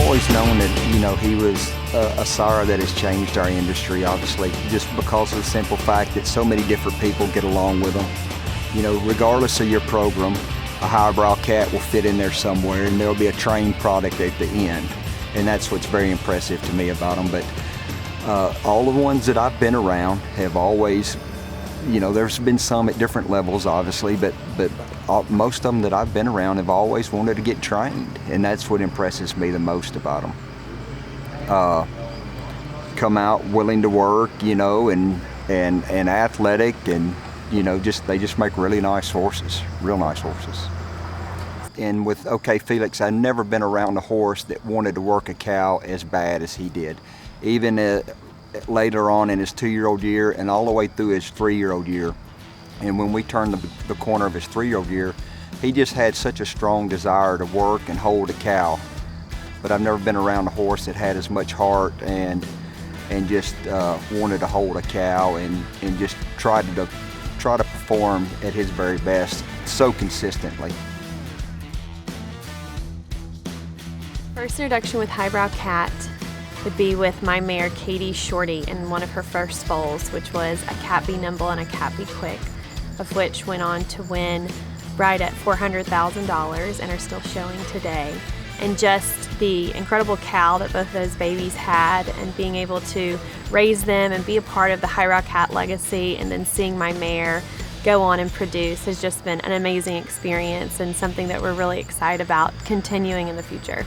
always known that, he was a sire that has changed our industry, obviously, just because of the simple fact that so many different people get along with him. Regardless of your program, a highbrow cat will fit in there somewhere, and there'll be a trained product at the end. And that's what's very impressive to me about them. But all the ones that I've been around have always, there's been some at different levels, obviously, but most of them that I've been around have always wanted to get trained, and that's what impresses me the most about them. Come out willing to work, and athletic, and they just make really nice horses, real nice horses. And with OK Felix, I've never been around a horse that wanted to work a cow as bad as he did. Even later on in his 2-year-old year and all the way through his 3-year-old year. And when we turned the corner of his 3-year-old year, he just had such a strong desire to work and hold a cow. But I've never been around a horse that had as much heart and just wanted to hold a cow and just try to perform at his very best so consistently. First introduction with Highbrow Cat would be with my mare Katie Shorty in one of her first foals, which was a Cat Be Nimble and a Cat Be Quick, of which went on to win right at $400,000 and are still showing today. And just the incredible cow that both those babies had, and being able to raise them and be a part of the Highbrow Cat legacy, and then seeing my mare go on and produce has just been an amazing experience and something that we're really excited about continuing in the future.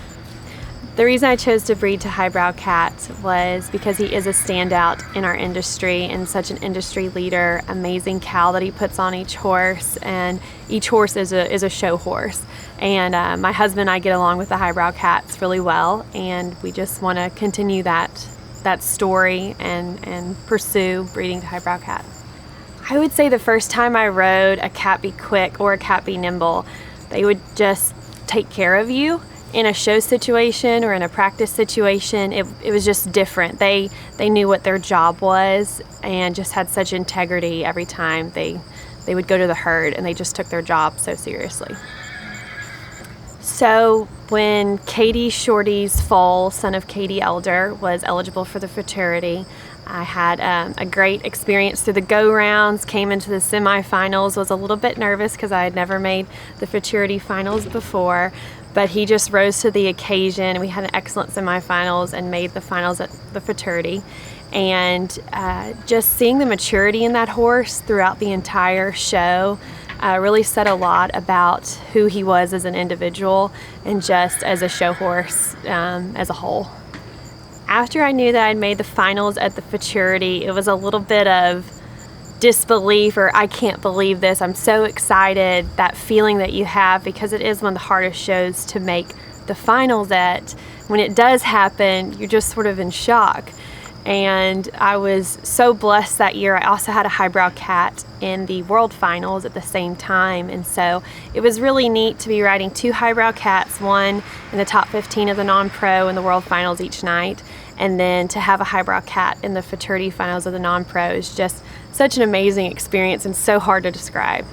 The reason I chose to breed to Highbrow Cat was because he is a standout in our industry and such an industry leader, amazing cow that he puts on each horse, and each horse is a show horse. And my husband and I get along with the Highbrow Cats really well, and we just want to continue that story and pursue breeding to Highbrow Cat. I would say the first time I rode a Cat Be Quick or a Cat Be Nimble, they would just take care of you. In a show situation or in a practice situation, it was just different. They knew what their job was and just had such integrity every time they would go to the herd, and they just took their job so seriously. So when Katie Shorty's foal, son of Katie Elder, was eligible for the futurity, I had a great experience through the go-rounds, came into the semifinals, was a little bit nervous because I had never made the futurity finals before, but he just rose to the occasion. We had an excellent semifinals and made the finals at the futurity. And just seeing the maturity in that horse throughout the entire show really said a lot about who he was as an individual and just as a show horse as a whole. After I knew that I'd made the finals at the futurity, it was a little bit of disbelief, or I can't believe this, I'm so excited, that feeling that you have, because it is one of the hardest shows to make the finals at. When it does happen, you're just sort of in shock. And I was so blessed that year. I also had a Highbrow Cat in the World Finals at the same time, and so it was really neat to be riding 2 Highbrow Cats, one in the top 15 of the non-pro and the World Finals each night, and then to have a Highbrow Cat in the futurity finals of the non-pro is just such an amazing experience and so hard to describe.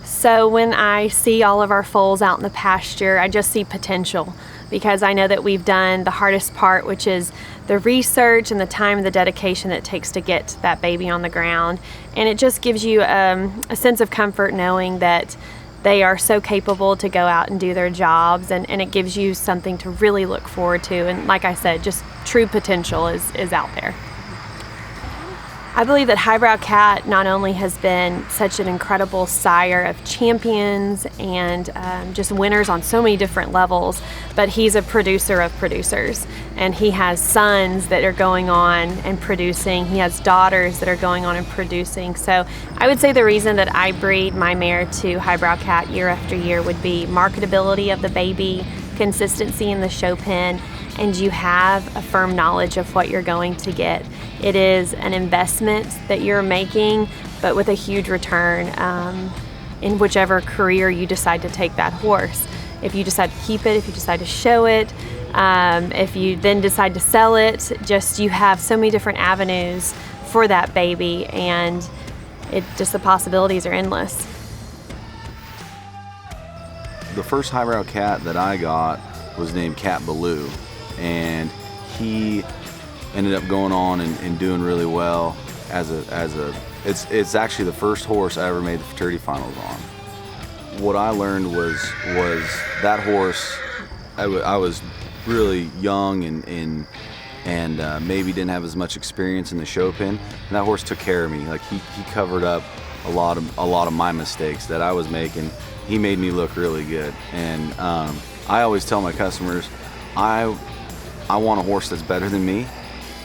So when I see all of our foals out in the pasture, I just see potential, because I know that we've done the hardest part, which is the research and the time and the dedication that it takes to get that baby on the ground. And it just gives you a sense of comfort knowing that they are so capable to go out and do their jobs, and it gives you something to really look forward to. And like I said, just true potential is out there. I believe that Highbrow Cat not only has been such an incredible sire of champions and just winners on so many different levels, but he's a producer of producers, and he has sons that are going on and producing. He has daughters that are going on and producing. So I would say the reason that I breed my mare to Highbrow Cat year after year would be marketability of the baby, consistency in the show pen, and you have a firm knowledge of what you're going to get. It is an investment that you're making, but with a huge return in whichever career you decide to take that horse. If you decide to keep it, if you decide to show it, if you then decide to sell it, just you have so many different avenues for that baby, and the possibilities are endless. The first Highbrow Cat that I got was named Cat Baloo, and he ended up going on and doing really well it's actually the first horse I ever made the fraternity finals on. What I learned was that horse, I was really young and maybe didn't have as much experience in the show pen, and that horse took care of me. Like he covered up a lot of my mistakes that I was making. He made me look really good, and I always tell my customers, I want a horse that's better than me,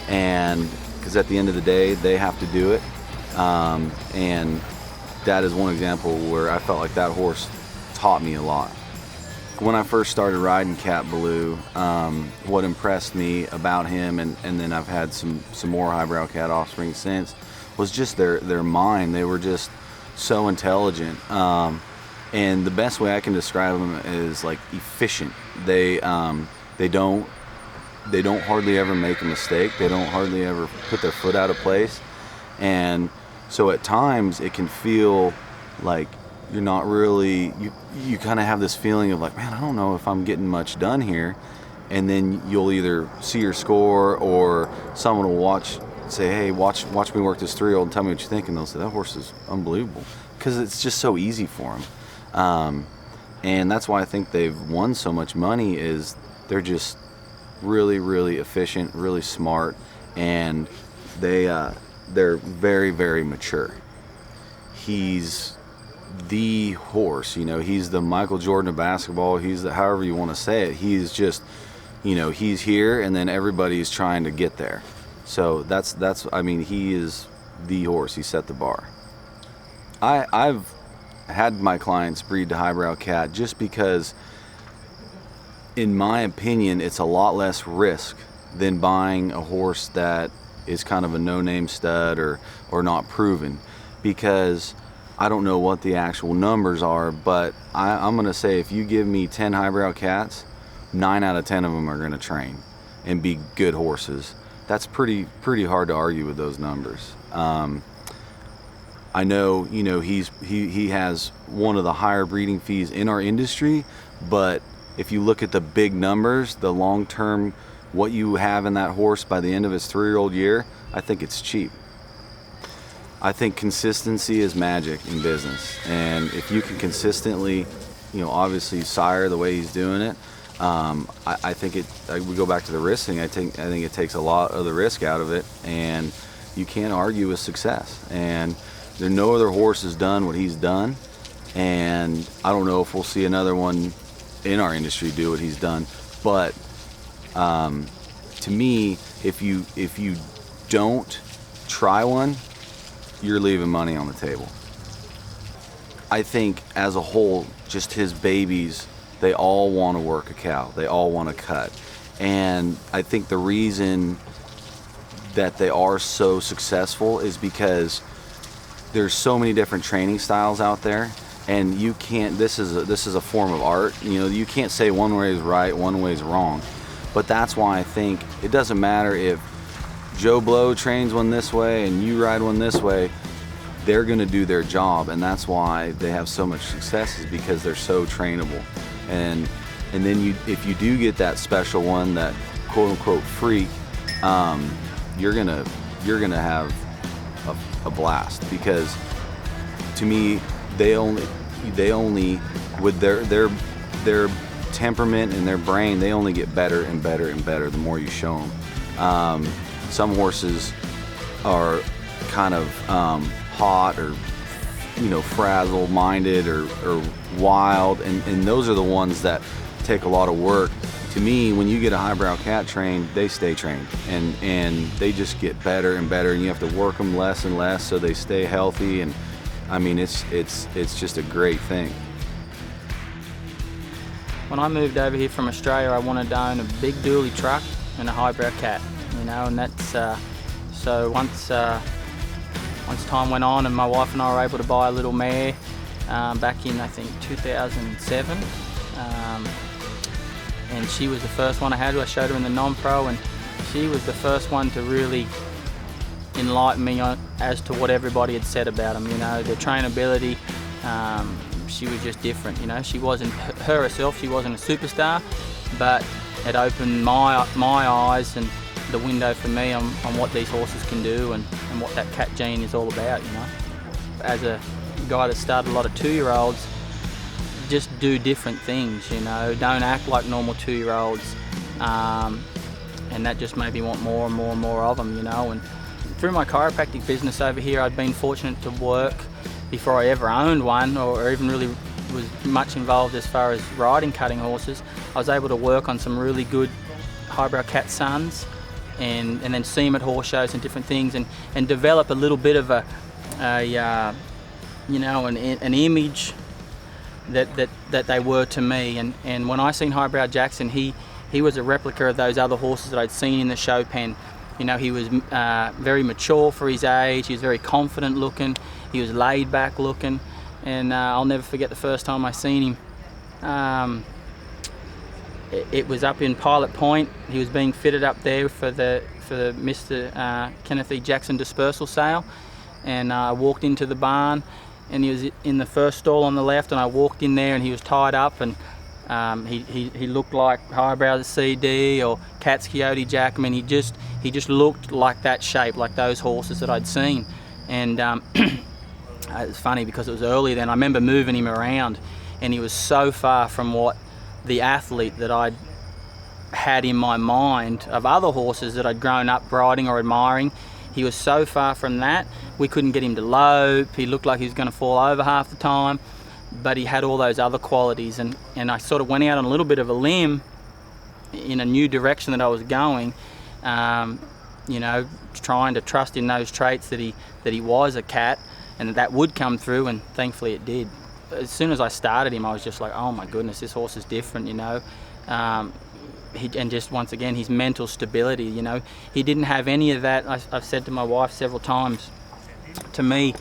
and because at the end of the day they have to do it, and that is one example where I felt like that horse taught me a lot. When I first started riding Cat Ballou, what impressed me about him, and then I've had some more highbrow cat offspring since, was just their mind. They were just so intelligent, and the best way I can describe them is like efficient. They don't hardly ever make a mistake. They don't hardly ever put their foot out of place, and so at times it can feel like you're not really, you kind of have this feeling of like, man, I don't know if I'm getting much done here. And then you'll either see your score, or someone will say, hey, watch me work this 3-year-old and tell me what you think. And they'll say, that horse is unbelievable, because it's just so easy for them. And that's why I think they've won so much money, is they're just really, really efficient, really smart, and they're very, very mature. He's the horse, he's the Michael Jordan of basketball. He's the, however you want to say it. He's just, he's here, and then everybody's trying to get there. So that's I mean, he is the horse. He set the bar. I've had my clients breed to highbrow cat just because, in my opinion, it's a lot less risk than buying a horse that is kind of a no-name stud or not proven, because I don't know what the actual numbers are, but I'm going to say if you give me 10 highbrow cats, 9 out of 10 of them are going to train and be good horses. That's pretty hard to argue with those numbers. I know, he has one of the higher breeding fees in our industry, but if you look at the big numbers, the long-term, what you have in that horse by the end of his 3-year-old year, I think it's cheap. I think consistency is magic in business, and if you can consistently, obviously sire the way he's doing it, I think we go back to the risk thing. I think it takes a lot of the risk out of it, and you can't argue with success. And there no other horse has done what he's done, and I don't know if we'll see another one in our industry do what he's done. But to me, if you don't try one, you're leaving money on the table. I think as a whole, just his babies, they all want to work a cow. They all want to cut. And I think the reason that they are so successful is because there's so many different training styles out there, and you can't, this is a form of art. You can't say one way is right, one way is wrong. But that's why I think it doesn't matter if Joe Blow trains one this way and you ride one this way, they're going to do their job, and that's why they have so much success, is because they're so trainable. And then if you do get that special one, that quote unquote freak, you're gonna have a blast, because to me they only with their temperament and their brain, they only get better and better and better the more you show them. Some horses are kind of hot or frazzle-minded or wild, and those are the ones that take a lot of work. To me, when you get a highbrow cat trained, they stay trained, and they just get better and better, and you have to work them less and less so they stay healthy. And I mean, it's just a great thing. When I moved over here from Australia, I wanted to own a big dually truck and a highbrow cat, and that's so once time went on and my wife and I were able to buy a little mare back in, I think, 2007, and she was the first one I had. I showed her in the non-pro, and she was the first one to really enlighten me as to what everybody had said about them. Their trainability. She was just different. She wasn't her herself. She wasn't a superstar, but it opened my eyes and the window for me on what these horses can do and what that cat gene is all about, you know. As a guy that started a lot of 2-year-olds, just do different things, you know, don't act like normal 2-year-olds, and that just made me want more and more and more of them, you know. And through my chiropractic business over here, I'd been fortunate to work before I ever owned one or even really was much involved as far as riding cutting horses. I was able to work on some really good highbrow cat sons and then see them at horse shows and different things and develop a little bit of a you know, an image that they were to me. And when I seen Highbrow Jackson, he was a replica of those other horses that I'd seen in the show pen. You know, he was very mature for his age, he was very confident looking, he was laid back looking, and I'll never forget the first time I seen him. It was up in Pilot Point. He was being fitted up there for the Mr. Kenneth E. Jackson dispersal sale, and I walked into the barn and he was in the first stall on the left, and I walked in there and he was tied up, and he looked like Highbrow CD or Cat's Coyote Jack. I mean, he just looked like that shape, like those horses that I'd seen. And it's funny because it was early then. I remember moving him around, and he was so far from what the athlete that I'd had in my mind of other horses that I'd grown up riding or admiring. He was so far from that. We couldn't get him to lope. He looked like he was going to fall over half the time, but he had all those other qualities. And I sort of went out on a little bit of a limb in a new direction that I was going, you know, trying to trust in those traits that he was a cat, and that would come through, and thankfully it did. As soon as I started him, I was just like, oh my goodness, this horse is different, you know. And just once again, his mental stability, you know, he didn't have any of that. I've said to my wife several times, to me,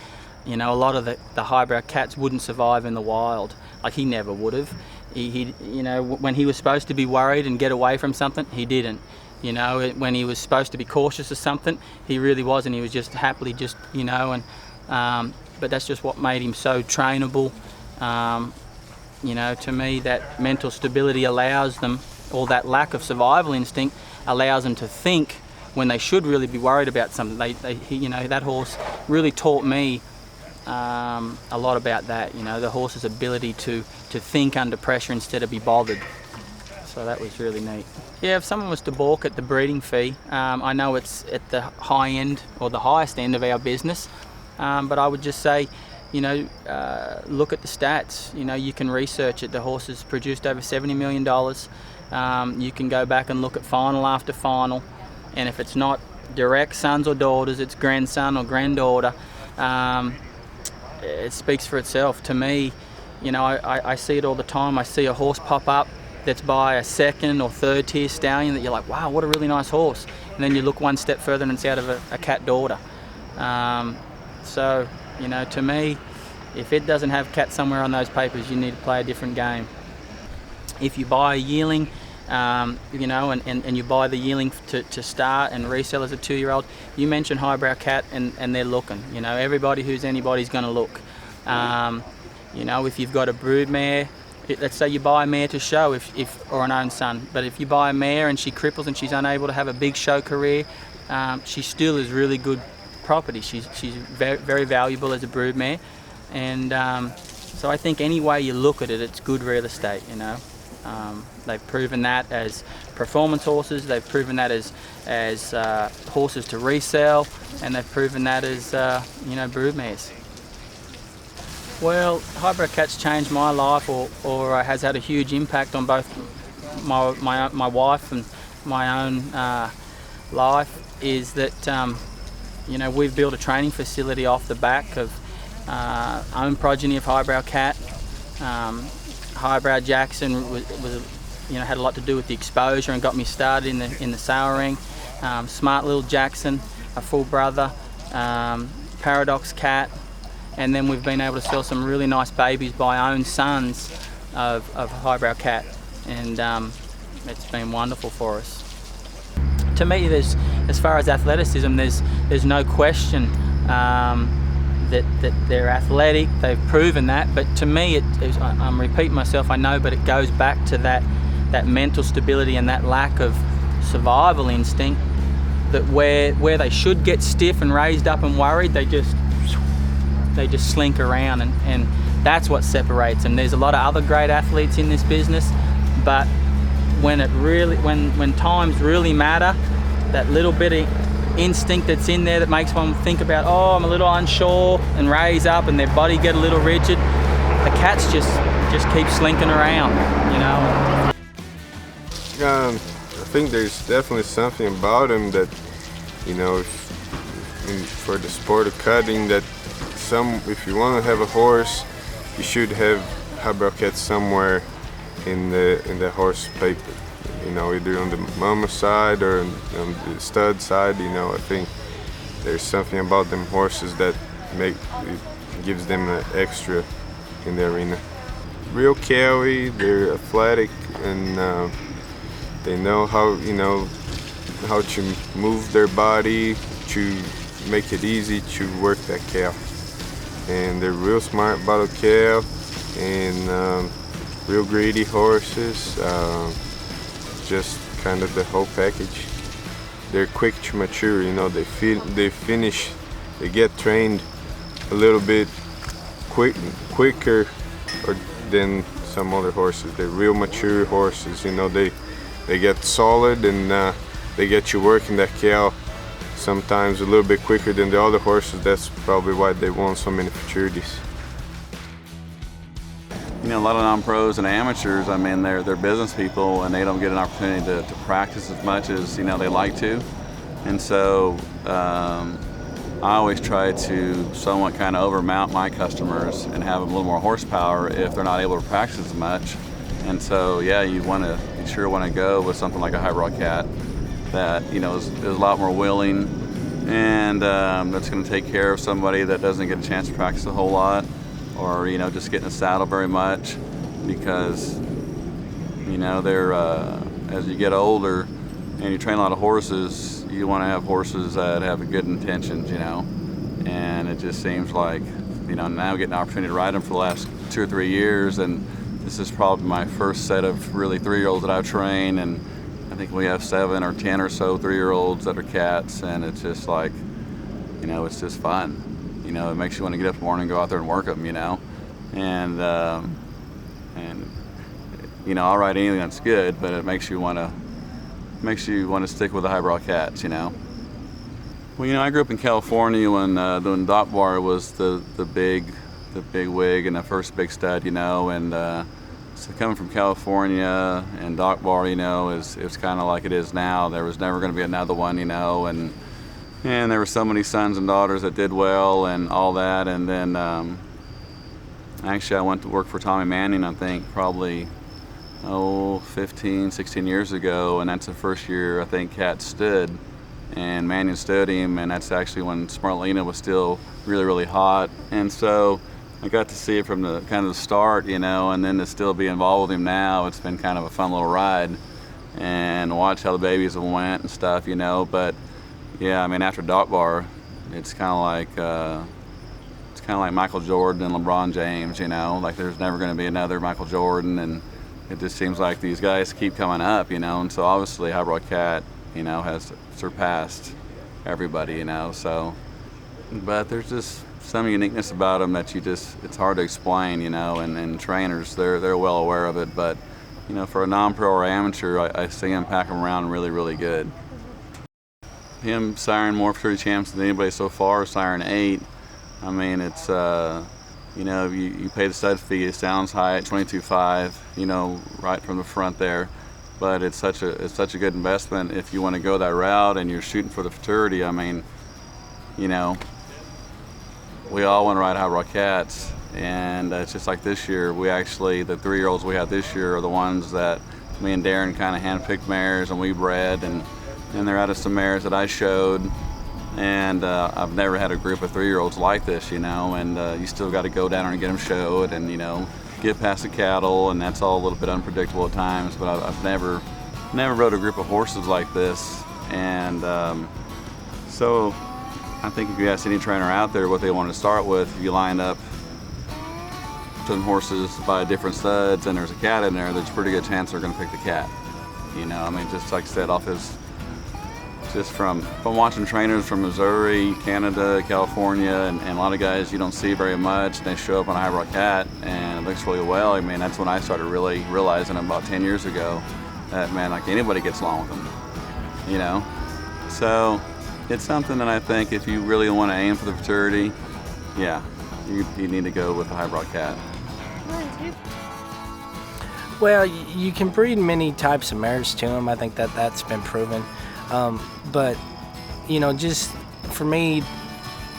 you know, a lot of the highbrow cats wouldn't survive in the wild. Like, he never would have. He you know, when he was supposed to be worried and get away from something, he didn't. You know, when he was supposed to be cautious of something, he really wasn't. He was just happily just, you know, and but that's just what made him so trainable. You know, to me, that mental stability allows them, or that lack of survival instinct allows them to think when they should really be worried about something. You know, that horse really taught me a lot about that. You know, the horse's ability to think under pressure instead of be bothered. So that was really neat. Yeah, if someone was to balk at the breeding fee, I know it's at the high end or the highest end of our business, but I would just say, you know, look at the stats. You know, you can research it. The horse has produced over $70 million. You can go back and look at final after final, and if it's not direct sons or daughters, it's grandson or granddaughter. It speaks for itself. To me, you know, I see it all the time. I see a horse pop up that's by a second or third tier stallion that you're like, wow, what a really nice horse. And then you look one step further and it's out of a cat daughter. So, you know, to me, if it doesn't have cat somewhere on those papers, you need to play a different game. If you buy a yearling, you know, and you buy the yearling to start and resell as a 2-year-old, you mention highbrow cat and they're looking. You know, everybody who's anybody's going to look. You know, if you've got a brood mare, let's say you buy a mare to show or an own son, but if you buy a mare and she cripples and she's unable to have a big show career, she still is really good property. She's very, very valuable as a brood mare, and so I think any way you look at it, it's good real estate. You know, they've proven that as performance horses, they've proven that as horses to resell, and they've proven that as you know, brood mares. Well, highbrow cat's changed my life, or has had a huge impact on both my wife and my own life. Is that you know, we've built a training facility off the back of own progeny of highbrow cat. Highbrow Jackson was you know, had a lot to do with the exposure and got me started in the sour ring. Smart Little Jackson, a full brother, Paradox Cat, and then we've been able to sell some really nice babies by own sons of highbrow cat, and it's been wonderful for us. To me, as far as athleticism, there's no question that they're athletic. They've proven that, but to me, I'm repeating myself, I know, but it goes back to that that mental stability and that lack of survival instinct, that where they should get stiff and raised up and worried, they just slink around, and that's what separates them. There's a lot of other great athletes in this business, but when times really matter, that little bit of instinct that's in there that makes one think about, oh, I'm a little unsure, and raise up, and their body get a little rigid, the cats just keep slinking around, you know. I think there's definitely something about them that, you know, for the sport of cutting, that if you want to have a horse, you should have highbrow cats somewhere in the horse paper. You know, either on the mama side or on the stud side. You know, I think there's something about them horses that gives them an extra in the arena. Real Kiawe, they're athletic, and they know how to move their body to make it easy to work that cow. And they're real smart about a cow, and real greedy horses. Just kind of the whole package. They're quick to mature. You know, they get trained a little bit quicker than some other horses. They're real mature horses. You know, they get solid, and they get you working that cow sometimes a little bit quicker than the other horses. That's probably why they won so many futurities. You know, a lot of non-pros and amateurs, I mean, they're business people, and they don't get an opportunity to practice as much as, you know, they like to. And so I always try to somewhat kind of overmount my customers and have them a little more horsepower if they're not able to practice as much. And so, yeah, you sure want to go with something like a highbrow cat that, you know, is a lot more willing, and that's going to take care of somebody that doesn't get a chance to practice a whole lot, or, you know, just get in the saddle very much, because, you know, they're as you get older and you train a lot of horses, you want to have horses that have good intentions, you know. And it just seems like, you know, now getting an opportunity to ride them for the last 2 or 3 years, and this is probably my first set of really 3-year-olds that I've trained, and I think we have 7 or 10 or so 3-year-olds that are cats, and it's just like, you know, it's just fun. You know, it makes you want to get up in the morning and go out there and work them, you know. And you know, I'll ride anything that's good, but it makes you want to stick with the highbrow cats, you know. Well, you know, I grew up in California when Doc Bar was the big wig and the first big stud, you know, and so coming from California, and Doc Bar, you know, it's kind of like it is now. There was never going to be another one, you know, and there were so many sons and daughters that did well and all that. And then actually I went to work for Tommy Manning, I think probably 15, 16 years ago, and that's the first year I think Cat stood, and Manning stood him, and that's actually when Smartlina was still really, really hot. And so I got to see it from the kind of the start, you know, and then to still be involved with him now, it's been kind of a fun little ride, and watch how the babies went and stuff, you know. But yeah, I mean, after Doc Bar, it's kind of like Michael Jordan and LeBron James, you know. Like, there's never going to be another Michael Jordan, and it just seems like these guys keep coming up, you know. And so obviously highbrow cat, you know, has surpassed everybody, you know. So, but there's just some uniqueness about them that it's hard to explain, you know. And trainers, they're well aware of it, but you know, for a non-pro or amateur, I see him pack them around really, really good. Him siring more futurity champs than anybody so far, siring 8. I mean, it's you know, you pay the stud fee. It sounds high at $22,500, you know, right from the front there, but it's such a good investment if you want to go that route and you're shooting for the futurity. I mean, you know, we all want to ride highbrow cats, and it's just like this year. We actually, the 3-year-olds we had this year are the ones that me and Darren kind of handpicked mares, and we bred, and they're out of some mares that I showed. And I've never had a group of 3-year-olds like this, you know, and you still got to go down there and get them showed, and, you know, get past the cattle, and that's all a little bit unpredictable at times. But I've never rode a group of horses like this. And so I think if you ask any trainer out there what they want to start with, if you line up Appleton horses by different studs and there's a cat in there, there's a pretty good chance they're going to pick the cat. You know, I mean, just like I said, just from watching trainers from Missouri, Canada, California, and a lot of guys you don't see very much, and they show up on a high brought cat and it looks really well. I mean, that's when I started really realizing about 10 years ago that, man, like anybody gets along with them, you know? So it's something that I think if you really want to aim for the futurity, yeah, you need to go with the high brought cat. Well, you can breed many types of mares to them. I think that's been proven. But, you know, just for me,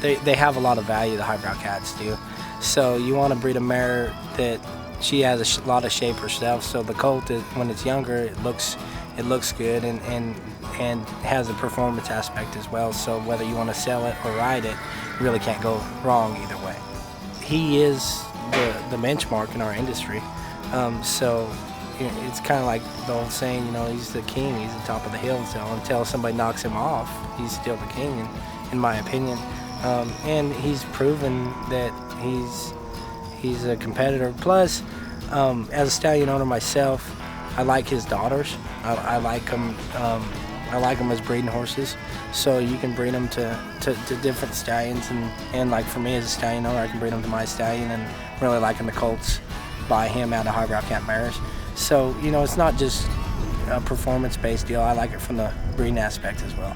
they have a lot of value, the highbrow cats do. So you want to breed a mare that she has a lot of shape herself. So the colt, when it's younger, it looks good and has a performance aspect as well. So whether you want to sell it or ride it, you really can't go wrong either way. He is the benchmark in our industry. So it's kind of like the old saying, you know, he's the king, he's the top of the hill. So until somebody knocks him off, he's still the king, in my opinion. And he's proven that he's a competitor. Plus, as a stallion owner myself, I like his daughters. I like them. I like them as breeding horses. So you can breed them to different stallions, and like for me as a stallion owner, I can breed them to my stallion, and really liking the colts by him out of highbrow cat mares. So, you know, it's not just a performance-based deal. I like it from the breeding aspect as well.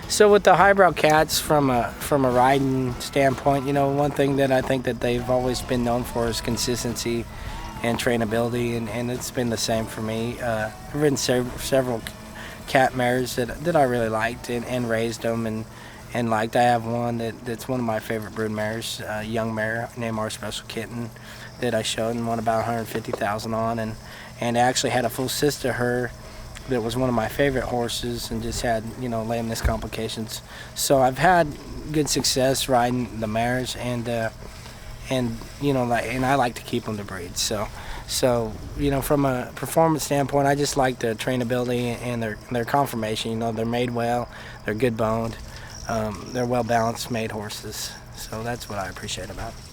So with the highbrow cats, from a riding standpoint, you know, one thing that I think that they've always been known for is consistency and trainability, and it's been the same for me. I've ridden several cat mares that I really liked and raised them and liked. I have one that's one of my favorite brood mares, a young mare named Our Special Kitten, that I showed and won about 150,000 on, and I actually had a full sister to her that was one of my favorite horses and just had, you know, lameness complications. So I've had good success riding the mares, and you know, and I like to keep them to breed. So you know, from a performance standpoint, I just like the trainability and their conformation. You know, they're made well, they're good boned, they're well balanced made horses. So that's what I appreciate about them.